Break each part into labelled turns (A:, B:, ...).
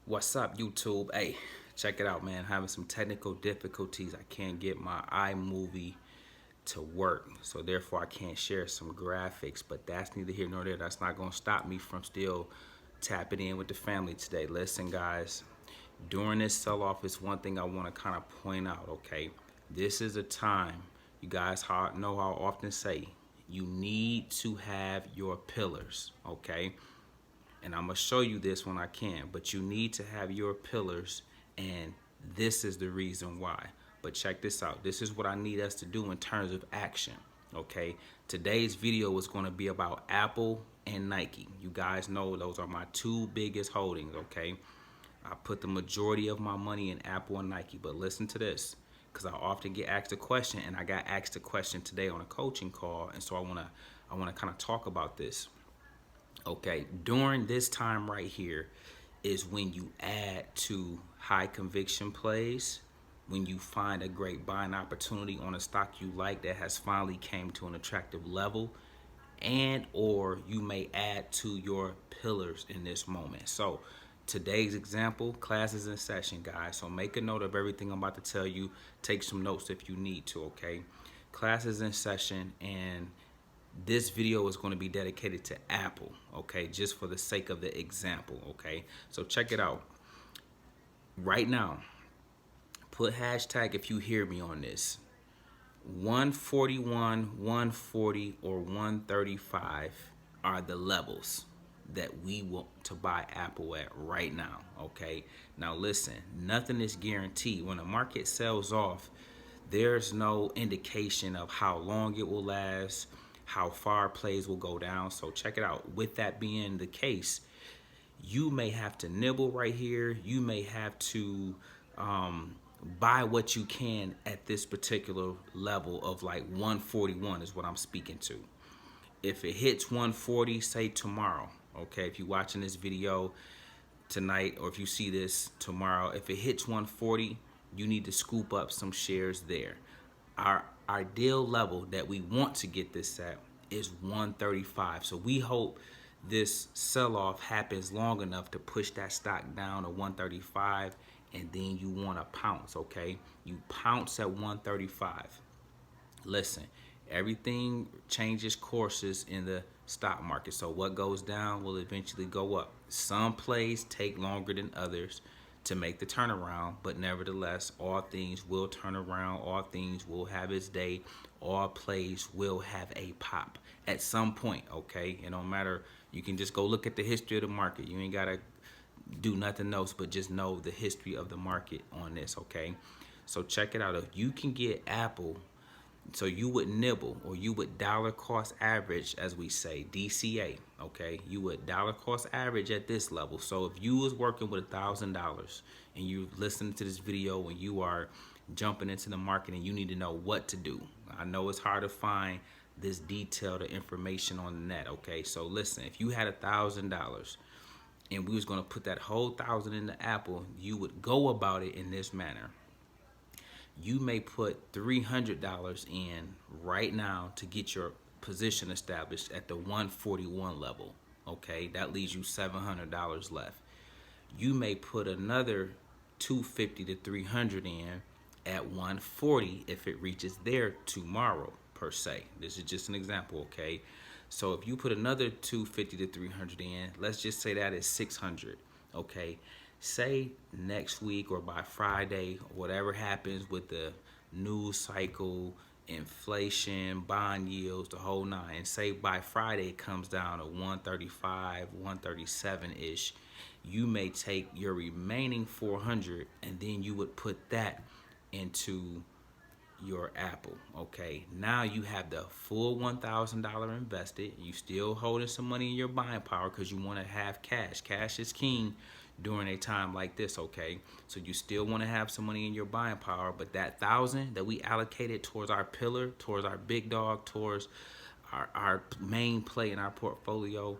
A: What's up, YouTube? Hey, check it out, man. Having some technical difficulties. I can't get my iMovie to work, so therefore I can't share some graphics. But that's neither here nor there. That's not gonna stop me from still tapping in with the family today. Listen, guys, during this sell-off is one thing I want to kind of point out. Okay, this is a time. You guys know how I often say you need to have your pillars. Okay. And I'm gonna show you this when I can, but you need to have your pillars, and this is the reason why. But check this out. This is what I need us to do in terms of action. Okay, today's video is going to be about Apple and Nike. You guys know those are my two biggest holdings. Okay, I put the majority of my money in Apple and Nike. But listen to this, because I often get asked a question, and I got asked a question today on a coaching call, and so I wanna kind of talk about this. Okay, during this time right here is when you add to high conviction plays, when you find a great buying opportunity on a stock you like that has finally came to an attractive level, and or you may add to your pillars in this moment. So today's example, class is in session, guys. So make a note of everything I'm about to tell you. Take some notes if you need to, okay? Class is in session, and this video is going to be dedicated to Apple, okay, just for the sake of the example. Okay, so check it out right now. Put hashtag if you hear me on this. 141, 140, or 135 are the levels that we want to buy Apple at right now. Okay, now listen, nothing is guaranteed. When the market sells off, there's no indication of how long it will last, how far plays will go down. So check it out. With that being the case, you may have to nibble right here. You may have to buy what you can at this particular level of like 141 is what I'm speaking to. If it hits 140, say tomorrow, okay, if you're watching this video tonight or if you see this tomorrow, if it hits 140, you need to scoop up some shares there. Our ideal level that we want to get this at is 135. So we hope this sell-off happens long enough to push that stock down to 135, and then you want to pounce, okay? You pounce at 135. Listen, everything changes courses in the stock market. So what goes down will eventually go up. Some plays take longer than others to make the turnaround, but nevertheless, all things will turn around. All things will have its day. All plays will have a pop at some point, okay? It don't matter. You can just go look at the history of the market. You ain't gotta do nothing else but just know the history of the market on this, okay? So check it out. If you can get Apple, so you would nibble, or you would dollar cost average, as we say, DCA, okay? You would dollar cost average at this level. So if you was working with $1,000 and you listening to this video and you are jumping into the market and you need to know what to do. I know it's hard to find this detailed information on the net, okay? So listen, if you had $1,000 and we was gonna put that whole 1,000 in the Apple, you would go about it in this manner. You may put $300 in right now to get your position established at the 141 level. Okay, that leaves you $700 left. You may put another $250 to $300 in at 140 if it reaches there tomorrow, per se. This is just an example, okay? So if you put another $250 to $300 in, let's just say that is $600, okay? Say next week or by Friday, whatever happens with the news cycle, inflation, bond yields, the whole nine, and say by Friday it comes down to 135, 137-ish, you may take your remaining 400 and then you would put that into your Apple, okay? Now you have the full $1,000 invested. You still holding some money in your buying power because you want to have cash. Cash is king during a time like this, okay? So you still want to have some money in your buying power, but that 1,000 that we allocated towards our pillar, towards our big dog, towards our main play in our portfolio,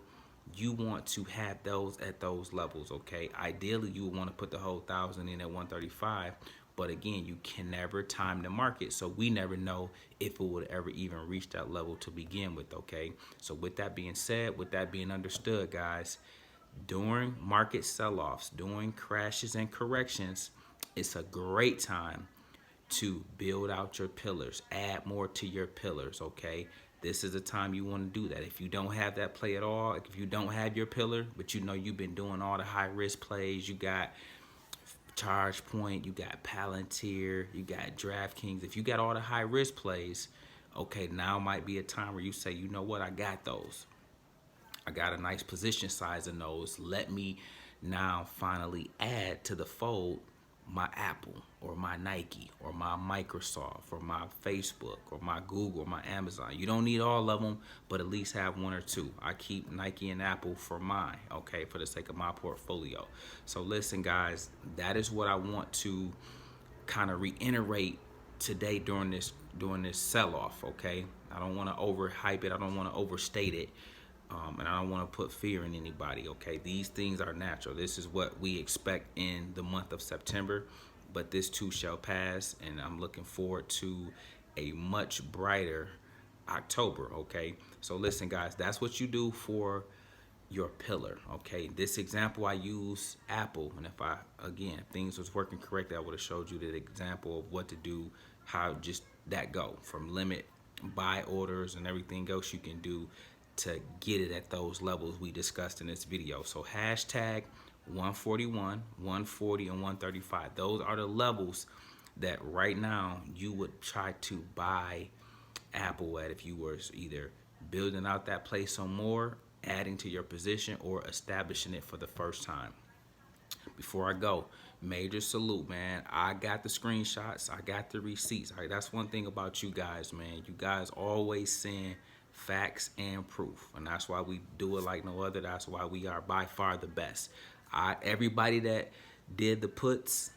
A: you want to have those at those levels, okay? Ideally, you would want to put the whole 1,000 in at 135, but again, you can never time the market, so we never know if it would ever even reach that level to begin with, okay? So with that being said, with that being understood, guys, During market sell-offs, during crashes and corrections, it's a great time to build out your pillars, add more to your pillars, okay? This is the time you want to do that. If you don't have that play at all, if you don't have your pillar, but you know you've been doing all the high risk plays, you got Charge Point, you got Palantir, you got DraftKings. If you got all the high risk plays, okay, now might be a time where you say, you know what, I got those. I got a nice position size in those. Let me now finally add to the fold my Apple or my Nike or my Microsoft or my Facebook or my Google or my Amazon. You don't need all of them, but at least have one or two. I keep Nike and Apple for mine, okay, for the sake of my portfolio. So listen, guys, that is what I want to kind of reiterate today during this sell-off, okay? I don't want to overhype it. I don't want to overstate it. And I don't want to put fear in anybody, okay? These things are natural. This is what we expect in the month of September, but this too shall pass, and I'm looking forward to a much brighter October, okay? So listen, guys, that's what you do for your pillar, okay? This example, I use Apple, and if things was working correctly, I would have showed you the example of what to do, how just that go, from limit buy orders and everything else you can do to get it at those levels we discussed in this video. So hashtag 141, 140, and 135. Those are the levels that right now you would try to buy Apple at if you were either building out that play some more, adding to your position, or establishing it for the first time. Before I go, major salute, man. I got the screenshots. I got the receipts. That's one thing about you guys, man. You guys always send facts and proof, and that's why we do it like no other. That's why we are by far the best. Everybody that did the puts,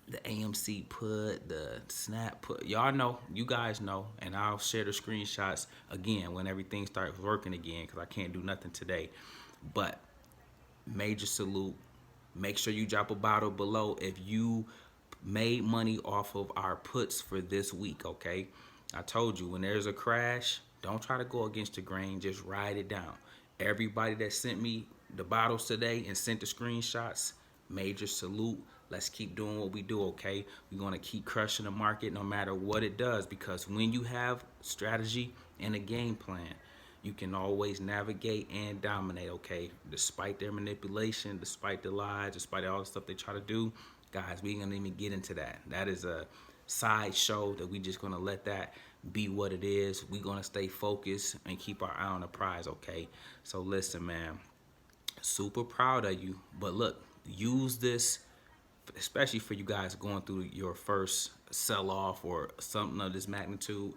A: the AMC put, the snap put, y'all know, you guys know, and I'll share the screenshots again when everything starts working again, because I can't do nothing today. But major salute. Make sure you drop a bottle below if you made money off of our puts for this week, okay? I told you, when there's a crash, don't try to go against the grain. Just ride it down. Everybody that sent me the bottles today and sent the screenshots, major salute. Let's keep doing what we do, okay? We're going to keep crushing the market no matter what it does, because when you have strategy and a game plan, you can always navigate and dominate, okay? Despite their manipulation, despite the lies, despite all the stuff they try to do, guys, we ain't going to even get into that. That is a side show that we just going to let that be what it is. We're going to stay focused and keep our eye on the prize, okay? So listen, man, super proud of you. But look, use this, especially for you guys going through your first sell-off or something of this magnitude.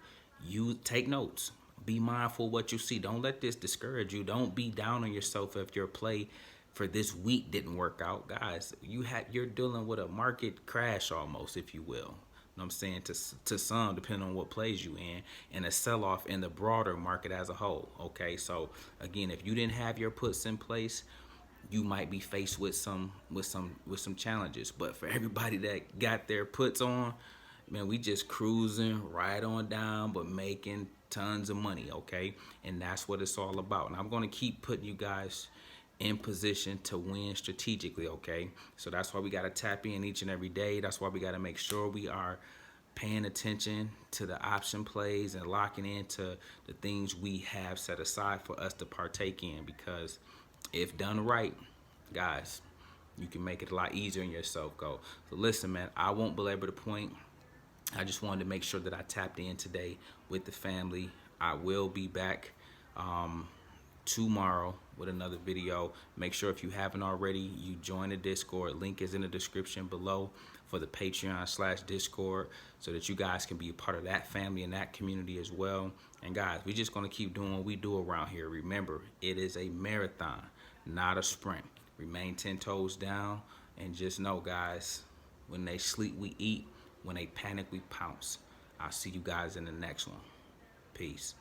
A: You take notes. Be mindful of what you see. Don't let this discourage you. Don't be down on yourself if your play for this week didn't work out. Guys, you're dealing with a market crash almost, if you will. You know what I'm saying? To some, depending on what plays you in, and a sell-off in the broader market as a whole. Okay, so again, if you didn't have your puts in place, you might be faced with some challenges. But for everybody that got their puts on, man, we just cruising right on down, but making tons of money, okay? And that's what it's all about. And I'm going to keep putting you guys in position to win strategically, okay? So that's why we got to tap in each and every day. That's why we got to make sure we are paying attention to the option plays and locking into the things we have set aside for us to partake in, because if done right, guys, you can make it a lot easier on yourself. Go. So listen, man, I won't belabor the point. I just wanted to make sure that I tapped in today with the family. I will be back tomorrow with another video. Make sure if you haven't already, you join the Discord. Link is in the description below for the Patreon/Discord, so that you guys can be a part of that family and that community as well. And guys, we're just going to keep doing what we do around here. Remember, it is a marathon, not a sprint. Remain 10 toes down, and just know, guys, when they sleep, we eat. When they panic, we pounce. I'll see you guys in the next one. Peace.